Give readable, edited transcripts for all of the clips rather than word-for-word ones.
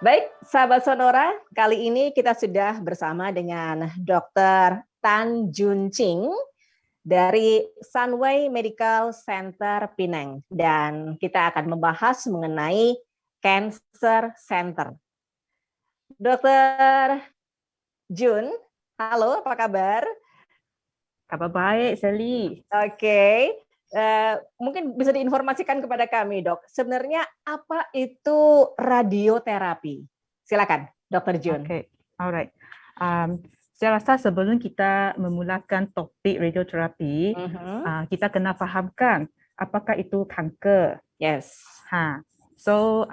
Baik, sahabat Sonora, kali ini kita sudah bersama dengan Dr. Tan Jun Ching dari Sunway Medical Center Penang. Dan kita akan membahas mengenai Cancer Center. Dr. Jun, halo, apa kabar? Kabar baik, Sally. Oke. Mungkin bisa diinformasikan kepada kami, Dok. Sebenarnya apa itu radioterapi? Silakan, Dr. Jun. Okay, alright. Saya rasa sebelum kita memulakan topik radioterapi, kita kena fahamkan apakah itu kanker. Yes. So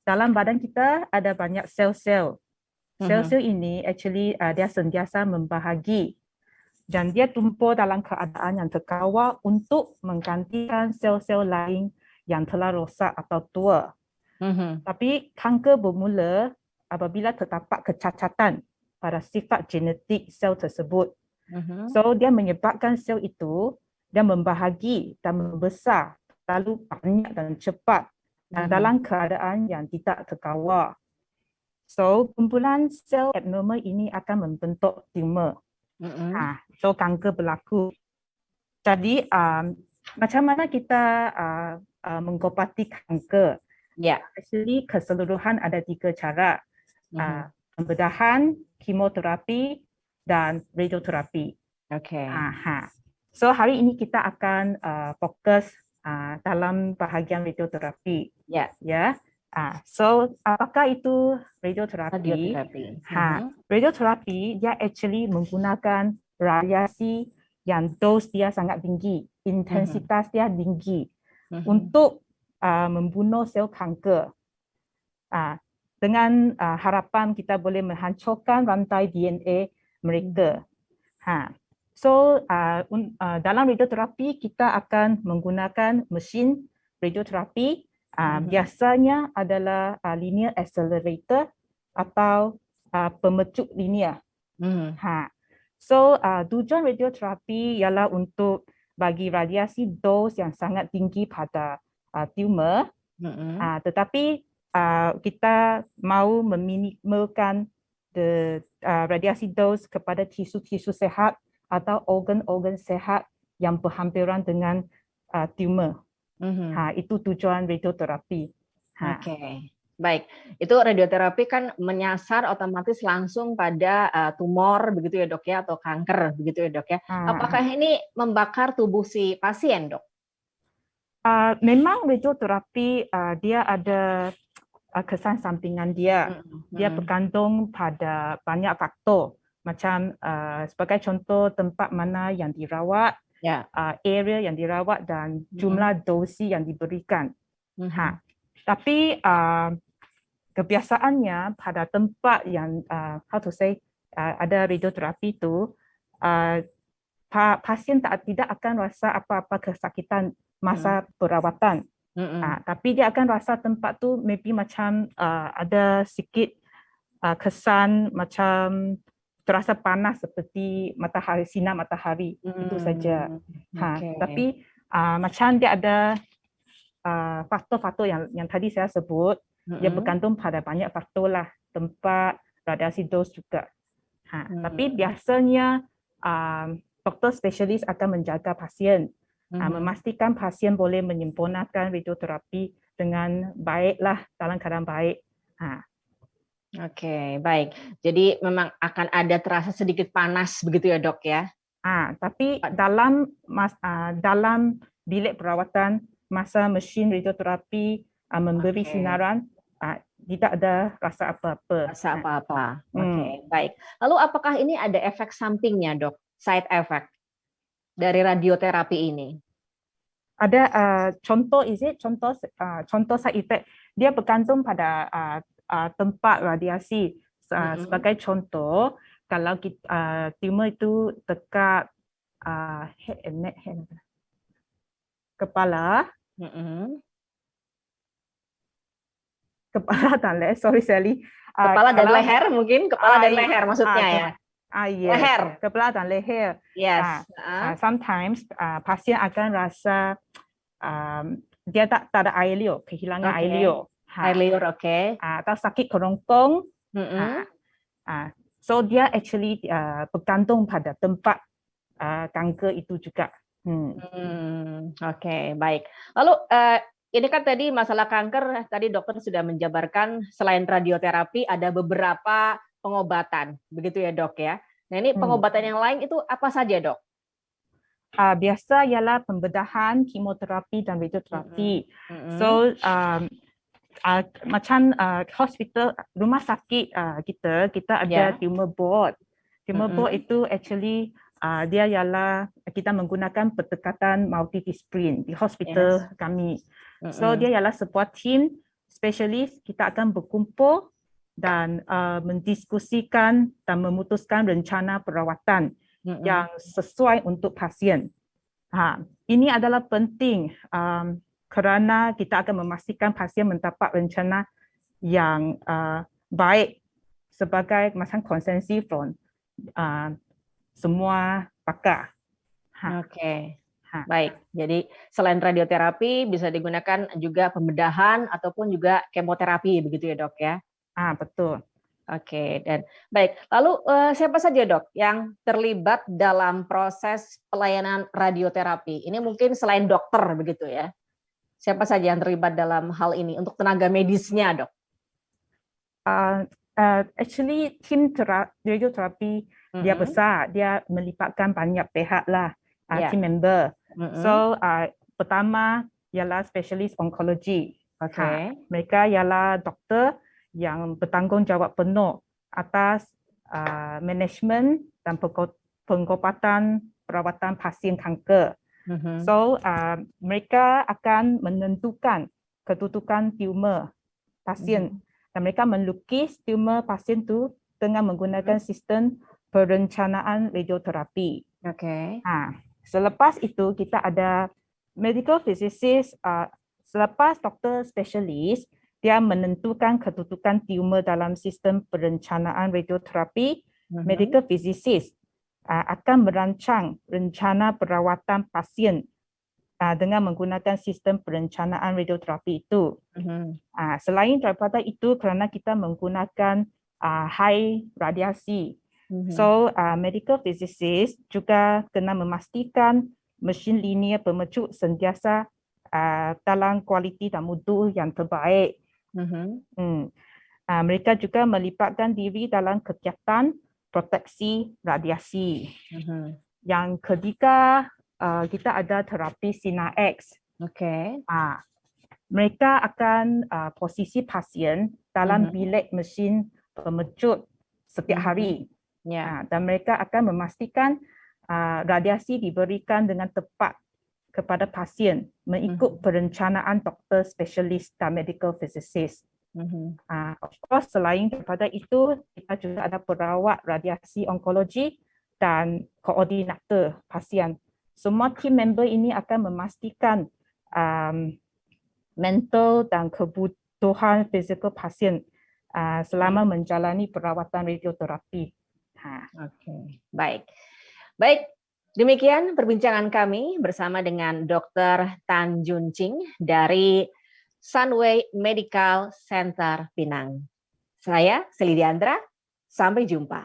dalam badan kita ada banyak sel-sel. Sel-sel ini actually dia sentiasa membahagi dan dia tumpul dalam keadaan yang terkawal untuk menggantikan sel-sel lain yang telah rosak atau tua. Tapi kanker bermula apabila terdapat kecacatan pada sifat genetik sel tersebut. So dia menyebabkan sel itu dia membahagi dan membesar terlalu banyak dan cepat dan dalam keadaan yang tidak terkawal. So kumpulan sel abnormal ini akan membentuk tumor. So kanker berlaku. Jadi macam mana kita mengobati kanker? Actually keseluruhan ada 3 cara. Pembedahan, kemoterapi dan radioterapi. So hari ini kita akan fokus dalam bahagian radioterapi. So apakah itu radioterapi? Radioterapi dia actually menggunakan radiasi yang dos dia sangat tinggi, intensitas dia tinggi untuk membunuh sel kanker. Dengan harapan kita boleh menghancurkan rantai DNA mereka. So dalam radioterapi kita akan menggunakan mesin radioterapi. Biasanya adalah linear accelerator atau pemecut linear. So tujuan radioterapi ialah untuk bagi radiasi dos yang sangat tinggi pada tumor, tetapi kita mahu meminimalkan radiasi dos kepada tisu-tisu sehat atau organ-organ sehat yang berhampiran dengan tumor. Itu tujuan radioterapi. Baik. Itu radioterapi kan menyasar otomatis langsung pada tumor begitu ya, Dok ya, atau kanker begitu ya, Dok ya. Apakah ini membakar tubuh si pasien, Dok? Memang radioterapi dia ada kesan sampingan dia. Dia bergantung pada banyak faktor. Macam sebagai contoh tempat mana yang dirawat, area yang dirawat dan jumlah dosis yang diberikan. Tapi kebiasaannya pada tempat yang ada radioterapi itu pasien tidak akan rasa apa-apa kesakitan masa perawatan. Tapi dia akan rasa tempat tu maybe macam ada sikit kesan macam terasa panas seperti matahari, sinar matahari. Itu saja. Tapi macam dia ada faktor-faktor yang tadi saya sebut, dia bergantung pada banyak faktor lah, tempat, radiasi dos juga. Tapi biasanya doktor spesialis akan menjaga pasien, memastikan pasien boleh menyempurnakan radioterapi dengan baiklah, dalam keadaan baik. Baik. Jadi memang akan ada terasa sedikit panas begitu ya, Dok ya? Tapi dalam bilik perawatan, masa mesin radioterapi memberi sinaran, tidak ada rasa apa-apa. Baik. Lalu apakah ini ada efek sampingnya, Dok? Side effect dari radioterapi ini? Ada contoh side effect. Dia bergantung pada tempat radiasi. Sebagai contoh, kalau tumor itu dekat head and neck, kepala, kepala dan leher, sorry Sally. Kepala dan leher mungkin, kepala dan leher maksudnya ya. Yes. Leher. Kepala dan leher. Yes. Sometimes pasien akan rasa dia tak ada air liur, kehilangan air liur. Air liur, oke. Atau sakit kerongkong. Mm-mm. So dia actually bergantung pada tempat kanker itu juga. Oke, baik. Lalu ini kan tadi masalah kanker, tadi dokter sudah menjabarkan selain radioterapi ada beberapa pengobatan, begitu ya dok ya. Nah ini pengobatan yang lain itu apa saja dok? Biasa ialah pembedahan, kemoterapi dan radioterapi. So macam hospital, rumah sakit kita ada tumor board. Tumor board itu actually dia ialah kita menggunakan pendekatan multidisiplin di hospital kami. So dia ialah sebuah tim spesialis, kita akan berkumpul dan mendiskusikan dan memutuskan rencana perawatan yang sesuai untuk pasien. Ini adalah penting kerana kita akan memastikan pasien mendapat rencana yang baik sebagai macam konsensi from semua pakar. Oke, baik. Jadi selain radioterapi bisa digunakan juga pembedahan ataupun juga kemoterapi, begitu ya dok ya? Betul. Oke, dan baik. Lalu siapa saja dok yang terlibat dalam proses pelayanan radioterapi? Ini mungkin selain dokter begitu ya? Siapa saja yang terlibat dalam hal ini untuk tenaga medisnya dok? Actually tim radioterapi dia besar, dia melibatkan banyak pihak lah, team member. So pertama ialah spesialis onkologi. Mereka ialah doktor yang bertanggungjawab penuh atas manajemen dan pengobatan perawatan pasien kanker. So mereka akan menentukan kedudukan tumor pasien dan mereka melukis tumor pasien itu dengan menggunakan sistem perencanaan radioterapi. Selepas itu kita ada medical physicist. Selepas doktor spesialis dia menentukan kedudukan tumor dalam sistem perencanaan radioterapi, medical physicist akan merancang rencana perawatan pasien dengan menggunakan sistem perencanaan radioterapi itu. Selain daripada itu, kerana kita menggunakan high radiasi, so medical physicist juga kena memastikan mesin linear pemecut sentiasa dalam kualiti dan mutu yang terbaik. Mereka juga melibatkan diri dalam kegiatan proteksi radiasi. Yang ketiga, kita ada terapi sinar X. Mereka akan posisi pasien dalam bilik mesin pemecut setiap hari. Dan mereka akan memastikan radiasi diberikan dengan tepat kepada pasien mengikut perencanaan doktor spesialis dan medical physicist. Of course, selain daripada itu, kita juga ada perawat radiasi onkologi dan koordinator pasien. Semua team member ini akan memastikan mental dan kebutuhan fizikal pasien selama menjalani perawatan radioterapi. Baik. Baik, demikian perbincangan kami bersama dengan Dr. Tan Jun Ching dari Sunway Medical Center Pinang. Saya Seli Diandra, sampai jumpa.